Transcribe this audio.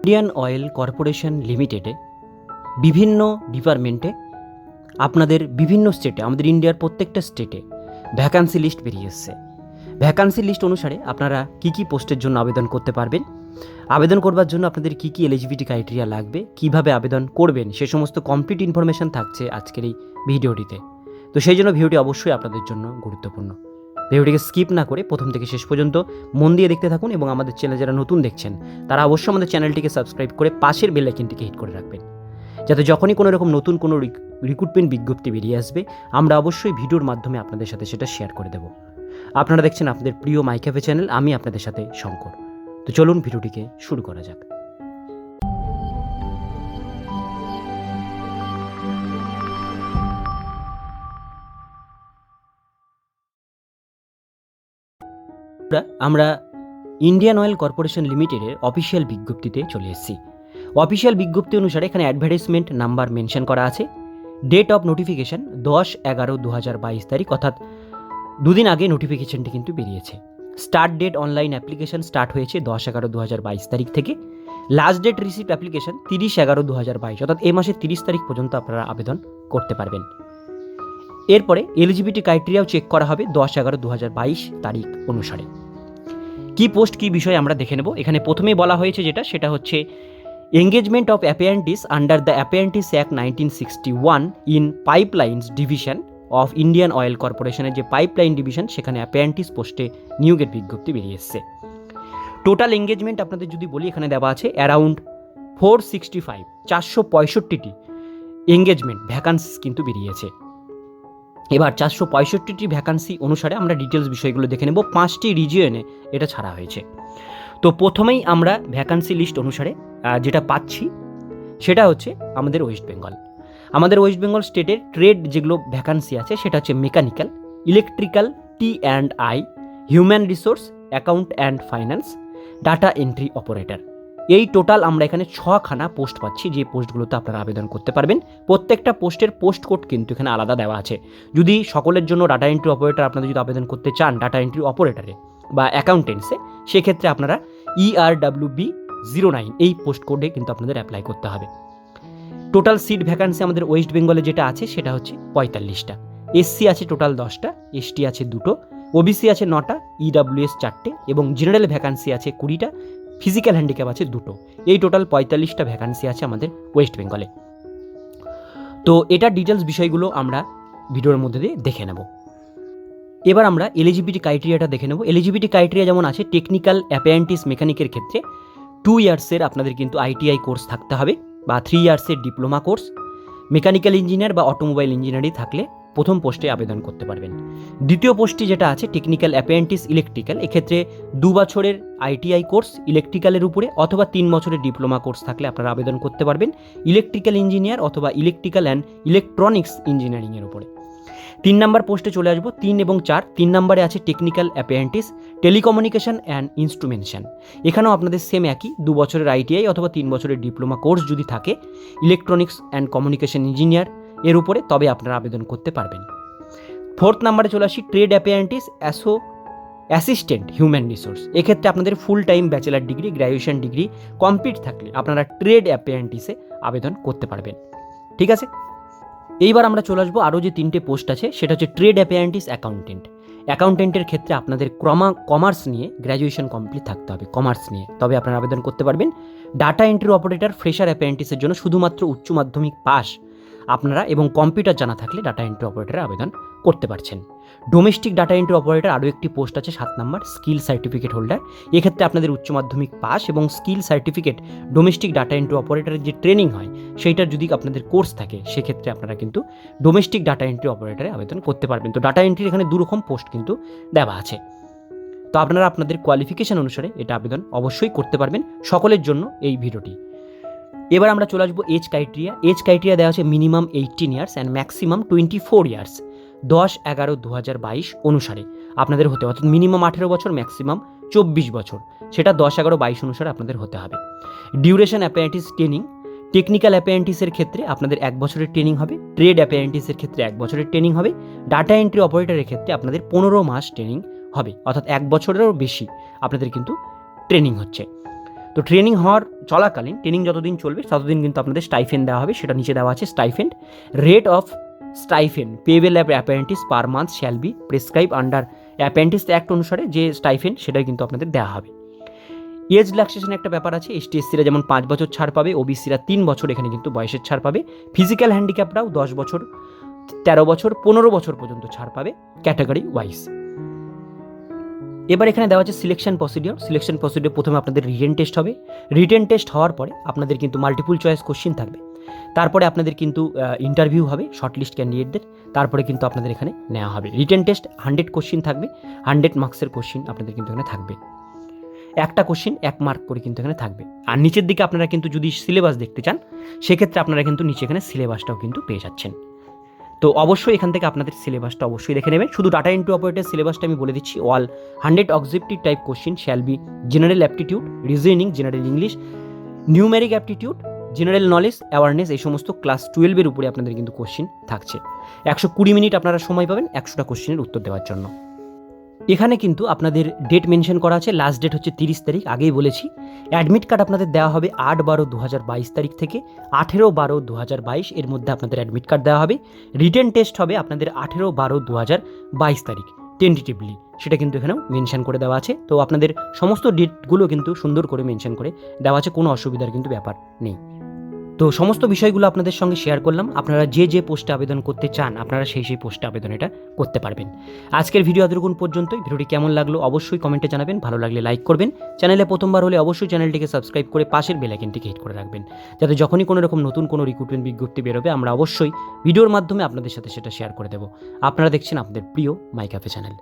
Indian oil corporation লিমিটেডে বিভিন্ন ডিপার্টমেন্টে আপনাদের বিভিন্ন স্টেটে, আমাদের ইন্ডিয়ার প্রত্যেকটা স্টেটে ভ্যাকান্সি লিস্ট বেরিয়ে এসছে। ভ্যাকান্সি লিস্ট অনুসারে আপনারা কী কী পোস্টের জন্য আবেদন করতে পারবেন, আবেদন করবার জন্য আপনাদের কী কী এলিজিবিলিটি ক্রাইটেরিয়া লাগবে, কীভাবে আবেদন করবেন, সে সমস্ত কমপ্লিট ইনফরমেশান থাকছে আজকের এই ভিডিওটিতে। তো সেই জন্য ভিডিওটি অবশ্যই আপনাদের জন্য গুরুত্বপূর্ণ। ভিডিওটিকে স্কিপ না করে প্রথম থেকে শেষ পর্যন্ত মন দিয়ে দেখতে থাকুন এবং আমাদের চ্যানেলে যারা নতুন দেখছেন তারা অবশ্যই আমাদের চ্যানেলটিকে সাবস্ক্রাইব করে পাশের বেল আইকনটিকে হিট করে রাখবেন, যাতে যখনই কোনো রকম নতুন কোনো রিক্রুটমেন্ট বিজ্ঞপ্তি বেরিয়ে আসবে আমরা অবশ্যই ভিডিওর মাধ্যমে আপনাদের সাথে সেটা শেয়ার করে দেব। আপনারা দেখছেন আপনাদের প্রিয় মাই ক্যাফে চ্যানেল, আমি আপনাদের সাথে শঙ্কর। তো চলুন ভিডিওটিকে শুরু করা যাক। আমরা ইন্ডিয়ান অয়েল কর্পোরেশন লিমিটেডের অফিসিয়াল বিজ্ঞপ্তিতে চলে এসেছি। অফিসিয়াল বিজ্ঞপ্তি অনুসারে এখানে অ্যাডভার্টাইজমেন্ট নাম্বার মেনশন করা আছে। ডেট অফ নোটিফিকেশান 10/11/2022 তারিখ, অর্থাৎ দুদিন আগে নোটিফিকেশানটি কিন্তু বেরিয়েছে। Start date online application start হয়েছে 10/11/2022 তারিখ থেকে। লাস্ট ডেট রিসিভ অ্যাপ্লিকেশান 30/11/2022, অর্থাৎ এই মাসের 30 তারিখ পর্যন্ত আপনারা আবেদন করতে পারবেন। এরপরে এলিজিবিলিটি ক্রাইটেরিয়াও চেক করা হবে 10/11/2022 তারিখ অনুসারে। কি পোস্ট কি বিষয় আমরা দেখে নেব। এখানে প্রথমেই বলা হয়েছে সেটা হচ্ছে engagement of apprentice under the apprentice act 1961 in pipelines division of Indian oil কর্পোরেশনের যে পাইপলাইন ডিভিশন, সেখানে অ্যাপ্রেন্টিস পোস্টে নিয়োগের বিজ্ঞপ্তি বেরিয়ে এসছে। টোটাল এঙ্গেজমেন্ট আপনাদের যদি বলি, এখানে দেওয়া আছে অ্যারাউন্ড 465টি এঙ্গেজমেন্ট ভ্যাকান্সি কিন্তু বেরিয়েছে। এবার 465টি ভ্যাকান্সি অনুসারে আমরা ডিটেলস বিষয়গুলো দেখে নেব। 5টি রিজিয়নে এটা ছাড়া হয়েছে। তো প্রথমেই আমরা ভ্যাকান্সি লিস্ট অনুসারে যেটা পাচ্ছি সেটা হচ্ছে আমাদের ওয়েস্ট বেঙ্গল। আমাদের ওয়েস্ট বেঙ্গল স্টেটের ট্রেড যেগুলো ভ্যাকান্সি আছে সেটা হচ্ছে mechanical, electrical, T&I, human resource, account and finance, data entry operator. এই টোটাল আমরা এখানে 6খানা পোস্ট পাচ্ছি, যে পোস্টগুলোতে আপনারা আবেদন করতে পারবেন। প্রত্যেকটা পোস্টের পোস্ট কোড কিন্তু এখানে আলাদা দেওয়া আছে। যদি সকলের জন্য ডাটা এন্ট্রি অপারেটর আপনাদের যদি আবেদন করতে চান ডাটা এন্ট্রি অপারেটরে বা অ্যাকাউন্টেন্টসে, সেক্ষেত্রে আপনারা ERWB09 এই পোস্ট কোডে কিন্তু আপনাদের অ্যাপ্লাই করতে হবে। টোটাল সিট ভ্যাকান্সি আমাদের ওয়েস্ট বেঙ্গলে যেটা আছে সেটা হচ্ছে 45টা। SC আছে টোটাল 10টা, ST আছে 2টো, OBC আছে 9টা, EWS 4টে এবং জেনারেল ভ্যাকান্সি আছে 20টা, ফিজিক্যাল হ্যান্ডিক্যাপ আছে 2টো। এই টোটাল 45টা ভ্যাকান্সি আছে আমাদের ওয়েস্ট বেঙ্গলে। তো এটা ডিটেলস বিষয়গুলো আমরা ভিডিওর মধ্যে দিয়ে দেখে নেব। এবার আমরা এলিজিবিলিটি ক্রাইটেরিয়াটা দেখে নেব। এলিজিবিলিটি ক্রাইটেরিয়া যেমন আছে, টেকনিক্যাল অ্যাপ্রেন্টিস মেকানিকের ক্ষেত্রে 2 ইয়ার্সের আপনাদের কিন্তু ITI কোর্স থাকতে হবে বা 3 ইয়ার্সের ডিপ্লোমা কোর্স। মেকানিক্যাল ইঞ্জিনিয়ার বা অটোমোবাইল ইঞ্জিনিয়ারিং থাকলে প্রথম পোস্টে আবেদন করতে পারবেন। দ্বিতীয় পোস্টটি যেটা আছে টেকনিক্যাল অ্যাপ্রেন্টিস ইলেকট্রিক্যাল, এক্ষেত্রে 2 বছরের ITI কোর্স ইলেকট্রিক্যালের উপরে অথবা 3 বছরের ডিপ্লোমা কোর্স থাকলে আপনারা আবেদন করতে পারবেন ইলেকট্রিক্যাল ইঞ্জিনিয়ার অথবা ইলেকট্রিক্যাল অ্যান্ড ইলেকট্রনিক্স ইঞ্জিনিয়ারিংয়ের উপরে। 3 নম্বর পোস্টে চলে আসবো, 3 এবং 4। 3 নম্বরে আছে technical apprentice telecommunication and instrumentation. এখানেও আপনাদের সেম একই, 2 বছরের ITI অথবা 3 বছরের ডিপ্লোমা কোর্স যদি থাকে ইলেকট্রনিক্স অ্যান্ড কমিউনিকেশন ইঞ্জিনিয়ার এর উপরে, তবে আপনারা আবেদন করতে পারবেন। 4th নম্বরে চলে আসি trade apprentice assistant human resource. এক্ষেত্রে আপনাদের full time bachelor degree, graduation degree complete থাকলে আপনারা ট্রেড অ্যাপ্রেন্টিসে আবেদন করতে পারবেন। ঠিক আছে, এইবার আমরা চলে আসবো আরও যে 3টে পোস্ট আছে, সেটা হচ্ছে ট্রেড অ্যাপ্রেন্টিস অ্যাকাউন্টেন্ট। অ্যাকাউন্টেন্টের ক্ষেত্রে আপনাদের কমার্স নিয়ে গ্র্যাজুয়েশন কমপ্লিট থাকতে হবে, কমার্স নিয়ে, তবে আপনারা আবেদন করতে পারবেন। ডাটা এন্ট্রি অপারেটর ফ্রেশার অ্যাপ্রেন্টিসের জন্য শুধুমাত্র উচ্চ মাধ্যমিক পাস আপনারা এবং কম্পিউটার জানা থাকলে ডাটা এন্ট্রি অপারেটরে আবেদন করতে পারছেন। ডোমেস্টিক ডাটা এন্ট্রি অপারেটর আরও একটি পোস্ট আছে 7 নম্বর, স্কিল সার্টিফিকেট হোল্ডার। এক্ষেত্রে আপনাদের উচ্চ মাধ্যমিক পাস এবং skill certificate domestic data entry অপারেটরের যে ট্রেনিং হয় সেইটার যদি আপনাদের কোর্স থাকে, সেক্ষেত্রে আপনারা কিন্তু ডোমেস্টিক ডাটা এন্ট্রি অপারেটরে আবেদন করতে পারবেন। তো ডাটা এন্ট্রির এখানে 2 রকম পোস্ট কিন্তু দেওয়া আছে। তো আপনারা আপনাদের কোয়ালিফিকেশান অনুসারে এটা আবেদন অবশ্যই করতে পারবেন। সকলের জন্য এই ভিডিওটি। এবার আমরা চলে আসবো এজ ক্রাইটেরিয়া। এজ ক্রাইটেরিয়া দেওয়া আছে minimum 18 years and maximum 24 years 10/11/2022 অনুসারে আপনাদের হতে হবে, অর্থাৎ মিনিমাম 18 বছর, ম্যাক্সিমাম 24 বছর, সেটা 10/11/22 অনুসারে আপনাদের হতে হবে। ডিউরেশন অ্যাপ্রেন্টিস ট্রেনিং, টেকনিক্যাল অ্যাপ্রেন্টিসের ক্ষেত্রে আপনাদের 1 বছরের ট্রেনিং হবে, ট্রেড অ্যাপ্রেন্টিসের ক্ষেত্রে 1 বছরের ট্রেনিং হবে, ডাটা এন্ট্রি অপারেটরের ক্ষেত্রে আপনাদের 15 মাস ট্রেনিং হবে, অর্থাৎ 1 বছরেরও বেশি আপনাদের কিন্তু ট্রেনিং হচ্ছে। তো তো ট্রেনিং হওয়ার চলাকালীন, ট্রেনিং যতদিন চলবে ততদিন কিন্তু আপনাদের স্টাইফেন্ড দেওয়া হবে, সেটা নিচে দেওয়া আছে stipend. Rate of stipend payable apprentice per month shall be prescribe under apprentice act অনুসারে যে স্টাইফেন্ড সেটাই কিন্তু আপনাদের দেওয়া হবে। এজ রিল্যাক্সেশন একটা ব্যাপার আছে, এসটি এসসিরা যেমন 5 বছর ছাড় পাবে, ওবিসিরা 3 বছর এখানে কিন্তু বয়সের ছাড় পাবে, ফিজিক্যাল হ্যান্ডিক্যাপরাও 10 বছর, 13 বছর, 15 বছর পর্যন্ত ছাড় পাবে ক্যাটাগরি ওয়াইজ। এবার এখানে দেওয়া আছে সিলেকশন প্রসিডিওর। প্রথমে আপনাদের রিটেন টেস্ট হবে, রিটেন টেস্ট হওয়ার পরে আপনাদের কিন্তু মাল্টিপল চয়েস কোশ্চিন থাকবে, তারপরে আপনাদের কিন্তু ইন্টারভিউ হবে শর্টলিস্ট ক্যান্ডিডেটদের, তারপরে কিন্তু আপনাদের এখানে নেওয়া হবে। রিটেন টেস্ট 100 কোশ্চিন থাকবে, 100 মার্কসের কোশ্চিন আপনাদের কিন্তু এখানে থাকবে, একটা কোশ্চিন 1 মার্ক করে কিন্তু এখানে থাকবে। আর নিচের দিকে আপনারা কিন্তু যদি সিলেবাস দেখতে চান সেক্ষেত্রে আপনারা কিন্তু নিচে এখানে সিলেবাসটাও কিন্তু পেয়ে যাচ্ছেন। তো অবশ্যই এখান থেকে আপনাদের সিলেবাসটা অবশ্যই দেখে নেবেন। শুধু ডাটা এন্ট্রি অপারেটর সিলেবাসটা আমি বলে দিচ্ছি, all 100 objective type question shall be general aptitude, reasoning, general English, numeric aptitude, general knowledge, awareness, এই সমস্ত ক্লাস 12-এর উপরে আপনাদের কিন্তু কোশ্চিন থাকছে। 120 মিনিট আপনারা সময় পাবেন 100টা কোশ্চিনের উত্তর দেওয়ার জন্য। এখানে কিন্তু আপনাদের ডেট মেনশন করা আছে, লাস্ট ডেট হচ্ছে 30 তারিখ, আগেই বলেছি। অ্যাডমিট কার্ড আপনাদের দেওয়া হবে 8/12/2022 তারিখ থেকে 18/12/2022 এর মধ্যে আপনাদের অ্যাডমিট কার্ড দেওয়া হবে। রিটেন টেস্ট হবে আপনাদের 18/12/2022 তারিখ টেন্টেটিভলি, সেটা কিন্তু এখানেও মেনশন করে দেওয়া আছে। তো আপনাদের সমস্ত ডেটগুলো কিন্তু সুন্দর করে মেনশন করে দেওয়া আছে, কোনো অসুবিধার কিন্তু ব্যাপার নেই। তো সমস্ত বিষয়গুলো আপনাদের সঙ্গে শেয়ার করলাম। আপনারা যে পোস্টে আবেদন করতে চান আপনারা সেই পোস্টে আবেদন এটা করতে পারবেন। আজকের ভিডিও এতটুকুন পর্যন্তই। ভিডিওটি কেমন লাগলো অবশ্যই কমেন্টে জানাবেন, ভালো লাগলে লাইক করবেন, চ্যানেলে প্রথমবার হলে অবশ্যই চ্যানেলটিকে সাবস্ক্রাইব করে পাশের বেল আইকনটিকে হিট করে রাখবেন, যাতে যখনই কোনো রকম নতুন কোনো রিক্রুটমেন্ট বিজ্ঞপ্তি বেরোবে আমরা অবশ্যই ভিডিওর মাধ্যমে আপনাদের সাথে সেটা শেয়ার করে দেবো। আপনারা দেখছেন আপনাদের প্রিয় মাই ক্যাফে চ্যানেল।